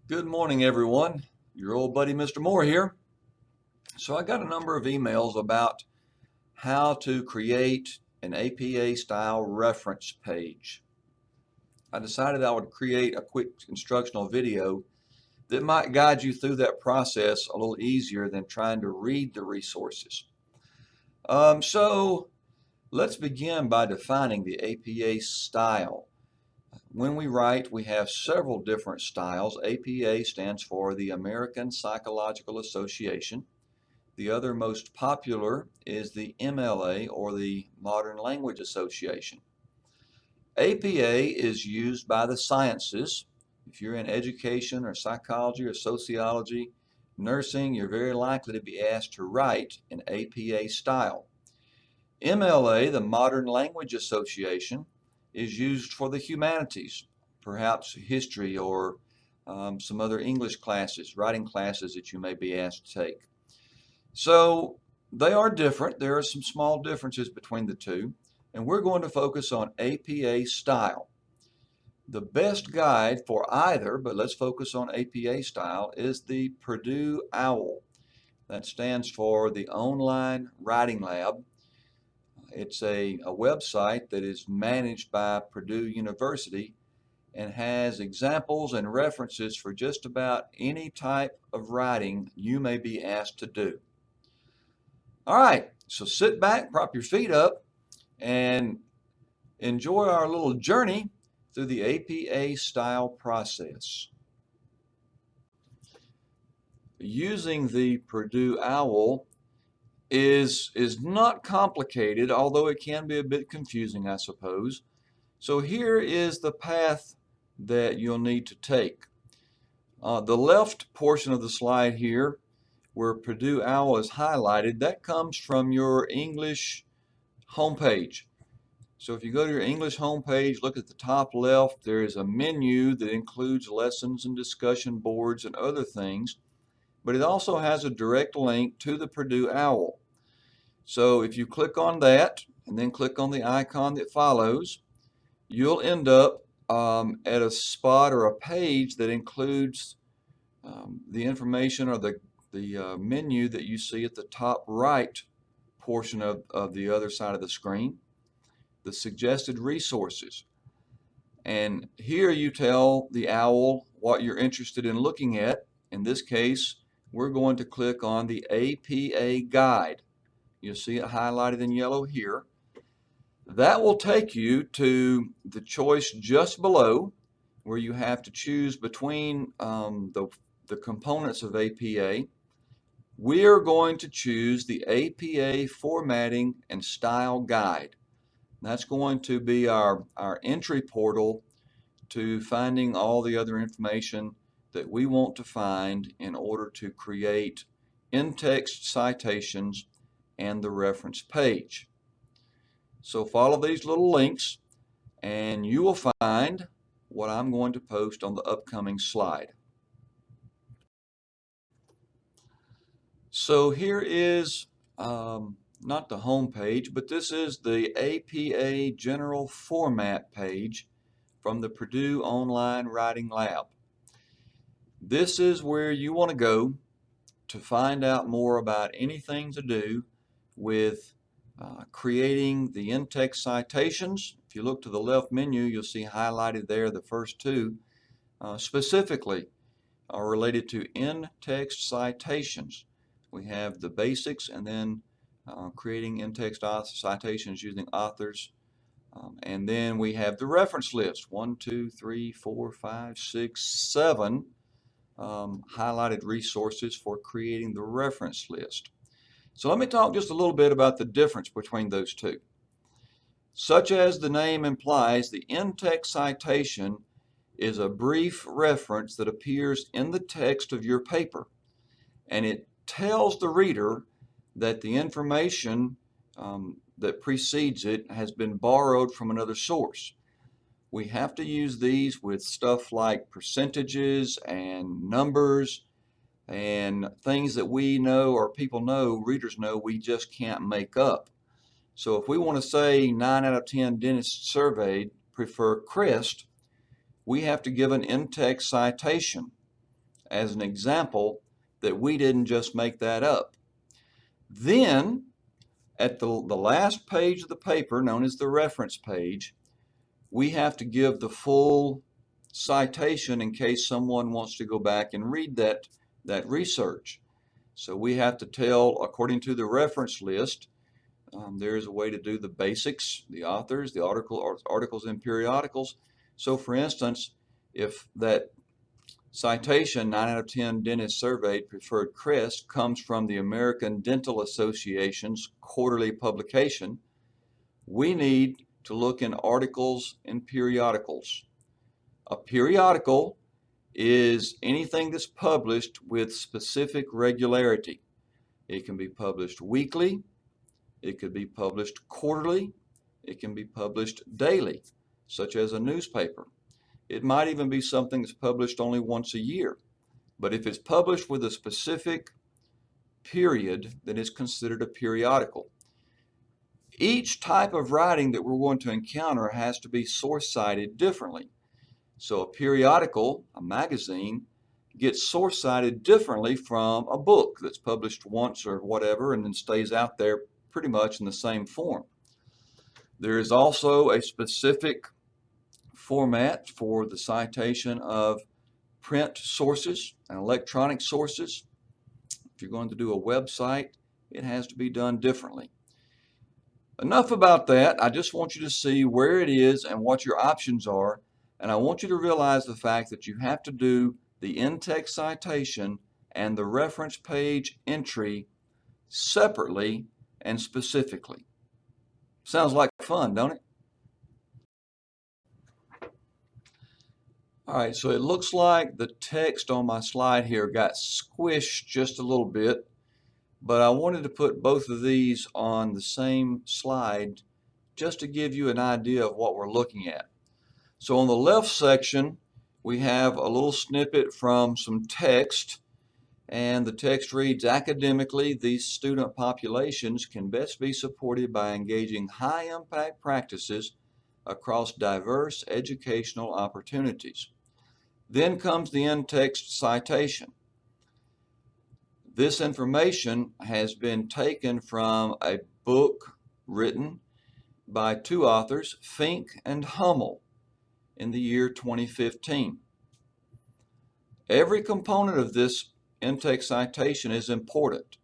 Good morning, everyone. Your old buddy, Mr. Moore here. So I got a number of emails about how to create an APA style reference page. I decided I would create a quick instructional video that might guide you through that process a little easier than trying to read the resources. So let's begin by defining the APA style. When we write, we have several different styles. APA stands for the American Psychological Association. The other most popular is the MLA, or the Modern Language Association. APA is used by the sciences. If you're in education or psychology or sociology, nursing, you're very likely to be asked to write in APA style. MLA, the Modern Language Association, is used for the humanities, perhaps history or some other English classes, writing classes that you may be asked to take. So they are different. There are some small differences between the two, and we're going to focus on APA style. The best guide for either, but let's focus on APA style, is the Purdue OWL. That stands for the Online Writing Lab. It's a website that is managed by Purdue University and has examples and references for just about any type of writing you may be asked to do. All right, so sit back, prop your feet up, and enjoy our little journey through the APA style process. Using the Purdue OWL is not complicated, although it can be a bit confusing, I suppose. So here is the path that you'll need to take. The left portion of the slide here, where Purdue OWL is highlighted, that comes from your English homepage. So if you go to your English homepage, look at the top left, there is a menu that includes lessons and discussion boards and other things, but it also has a direct link to the Purdue OWL. So if you click on that and then click on the icon that follows, you'll end up at a spot or a page that includes the information or the menu that you see at the top right portion of the other side of the screen, the suggested resources. And here you tell the OWL what you're interested in looking at. In this case, we're going to click on the APA guide. You'll see it highlighted in yellow here. That will take you to the choice just below, where you have to choose between the components of APA. We are going to choose the APA Formatting and Style Guide. That's going to be our entry portal to finding all the other information that we want to find in order to create in-text citations and the reference page. So follow these little links and you will find what I'm going to post on the upcoming slide. So here is not the home page, but this is the APA General Format page from the Purdue Online Writing Lab. This is where you want to go to find out more about anything to do with creating the in-text citations. If you look to the left menu, you'll see highlighted there the first two specifically are related to in-text citations. We have the basics and then creating in-text citations using authors. And then we have the reference list, 1, 2, 3, 4, 5, 6, 7 highlighted resources for creating the reference list. So let me talk just a little bit about the difference between those two. Such as the name implies, the in-text citation is a brief reference that appears in the text of your paper, and it tells the reader that the information that precedes it has been borrowed from another source. We have to use these with stuff like percentages and numbers and things that we know or people know, readers know, we just can't make up. So if we want to say 9 out of 10 dentists surveyed prefer Crest, we have to give an in-text citation. as an example that we didn't just make that up. Then, at the last page of the paper, known as the reference page, we have to give the full citation in case someone wants to go back and read that research. So we have to tell, according to the reference list, there's a way to do the basics, the authors, the articles and periodicals. So for instance, if that citation, 9 out of 10 dentists surveyed preferred crest, comes from the American Dental Association's quarterly publication, we need to look in articles and periodicals. A periodical is anything that's published with specific regularity. It can be published weekly, it could be published quarterly, it can be published daily, such as a newspaper. It might even be something that's published only once a year. But if it's published with a specific period, then it's considered a periodical. Each type of writing that we're going to encounter has to be source cited differently. So a periodical, a magazine, gets source cited differently from a book that's published once or whatever and then stays out there pretty much in the same form. There is also a specific format for the citation of print sources and electronic sources. If you're going to do a website, it has to be done differently. Enough about that. I just want you to see where it is and what your options are, and I want you to realize the fact that you have to do the in-text citation and the reference page entry separately and specifically. Sounds like fun, don't it? All right, so it looks like the text on my slide here got squished just a little bit, but I wanted to put both of these on the same slide just to give you an idea of what we're looking at. So on the left section, we have a little snippet from some text, and the text reads, academically, these student populations can best be supported by engaging high-impact practices across diverse educational opportunities. Then comes the in-text citation. This information has been taken from a book written by two authors, Fink and Hummel, in the year 2015. Every component of this in-text citation is important.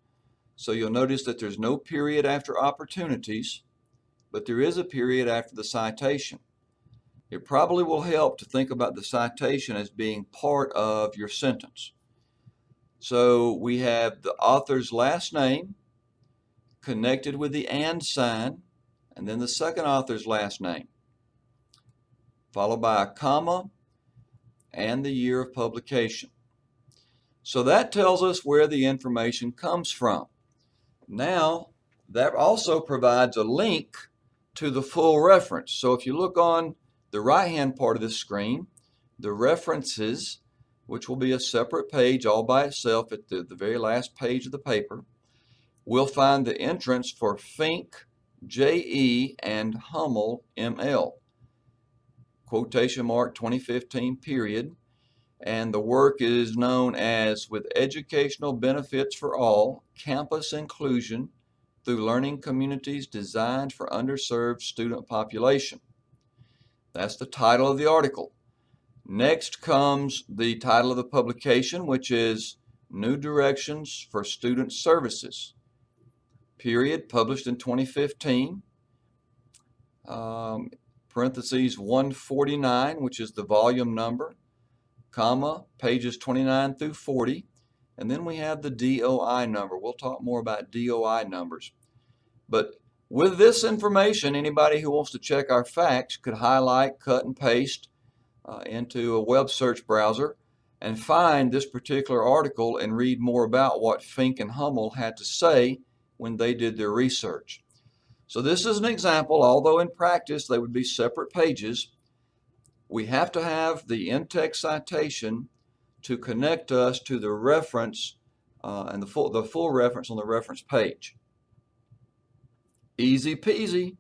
So you'll notice that there's no period after opportunities, but there is a period after the citation. It probably will help to think about the citation as being part of your sentence. So we have the author's last name connected with the and sign, and then the second author's last name, followed by a comma and the year of publication. So that tells us where the information comes from. Now, that also provides a link to the full reference. So if you look on the right-hand part of the screen, the references, which will be a separate page all by itself at the very last page of the paper, we'll find the entrance for Fink, J.E., and Hummel, M.L., quotation mark 2015 period, and the work is known as With Educational Benefits for All, Campus Inclusion Through Learning Communities Designed for Underserved Student Population. That's the title of the article. Next comes the title of the publication, which is New Directions for Student Services, period, published in 2015, parentheses 149, which is the volume number, comma, pages 29 through 40, and then we have the DOI number. We'll talk more about DOI numbers. But with this information, anybody who wants to check our facts could highlight, cut, and paste into a web search browser and find this particular article and read more about what Fink and Hummel had to say when they did their research. So this is an example, although in practice they would be separate pages. We have to have the in-text citation to connect us to the reference and the full reference on the reference page. Easy peasy.